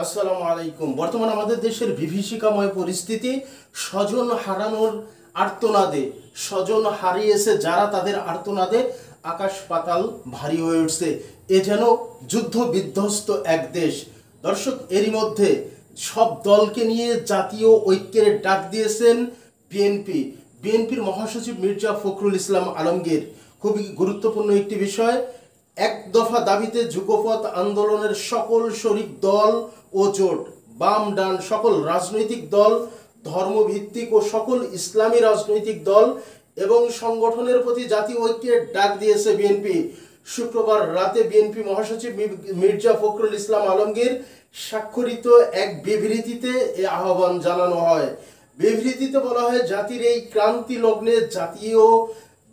আসসালামু আলাইকুম। বর্তমান আমাদের দেশের বিভীষিকাময় পরিস্থিতি, স্বজন হারানোর আর্তনাদে, স্বজন হারিয়েছে যারা, তাদের আর্তনাদে আকাশ পাতাল ভারী হয়ে উঠছে। এ যেন যুদ্ধ বিধ্বস্ত এক দেশ। দর্শক, এরই মধ্যে সব দলকে নিয়ে জাতীয় ঐক্যের ডাক দিয়েছেন বিএনপির মহাসচিব মির্জা ফখরুল ইসলাম আলমগীর। খুবই গুরুত্বপূর্ণ একটি বিষয়। এক দফা দাবিতে যুগপৎ আন্দোলনের সকল শরিক দল ও জোট, বাম ডান সকল রাজনৈতিক দল, ধর্মভিত্তিক ও সকল ইসলামী রাজনৈতিক দল এবং সংগঠনের প্রতি জাতীয় ঐক্যের ডাক দিয়েছে বিএনপি। শুক্রবার রাতে বিএনপি মহাসচিব মির্জা ফখরুল ইসলাম আলমগীর স্বাক্ষরিত এক বিবৃতিতে এ আহ্বান জানানো হয়। বিবৃতিতে বলা হয়, জাতির এই ক্রান্তি লগ্নে জাতীয়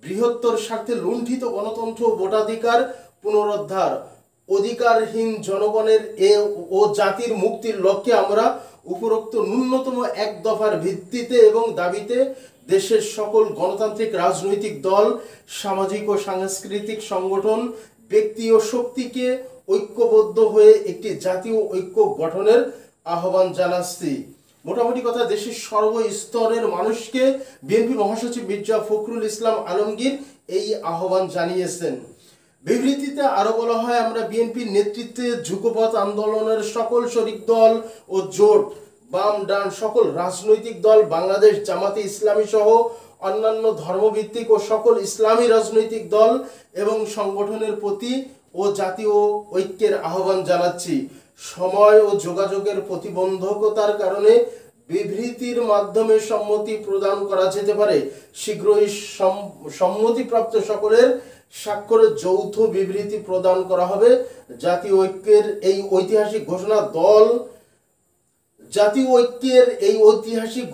বৃহত্তর স্বার্থে লুণ্ঠিত গণতন্ত্র ও ভোটাধিকার পুনরুদ্ধার, অধিকারহীন জনগণের ও জাতির মুক্তির লক্ষ্যে আমরা উপরোক্ত ন্যূনতম এক দফার ভিত্তিতে এবং দাবিতে দেশের সকল গণতান্ত্রিক রাজনৈতিক দল, সামাজিক ও সাংস্কৃতিক সংগঠন, ব্যক্তি ও শক্তিকে ঐক্যবদ্ধ হয়ে একটি জাতীয় ঐক্য গঠনের আহ্বান জানাচ্ছি। মোটামুটি কথা, দেশের সর্বস্তরের মানুষকে বিএনপি মহাসচিব মির্জা ফখরুল ইসলাম আলমগীর এই আহ্বান জানিয়েছেন। বিবৃতিতে আরো বলা হয়, আমরা বিএনপির নেতৃত্বে যুগপৎ আন্দোলনের সকল শরিক দল ও জোট, বাম ডান সকল রাজনৈতিক দল, বাংলাদেশ জামাতে ইসলামী সহ অন্যান্য ধর্মভিত্তিক ও সকল ইসলামী রাজনৈতিক দল এবং সংগঠনের প্রতি ও জাতীয় ঐক্যের আহ্বান জানাচ্ছি। সময় ও যোগাযোগের প্রতিবন্ধকতার কারণে বিবৃতির মাধ্যমে সম্মতি প্রদান করা যেতে পারে। শীঘ্রই সম্মতিপ্রাপ্ত সকলের স্বাক্ষরে যৌথ বিবৃতি প্রদান করা হবে। জাতীয় ঐক্যের এই ঐতিহাসিক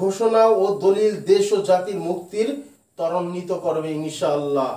ঘোষণা ও দলিল দেশ ও জাতির মুক্তির ত্বরান্বিত করবে ইনশাআল্লাহ।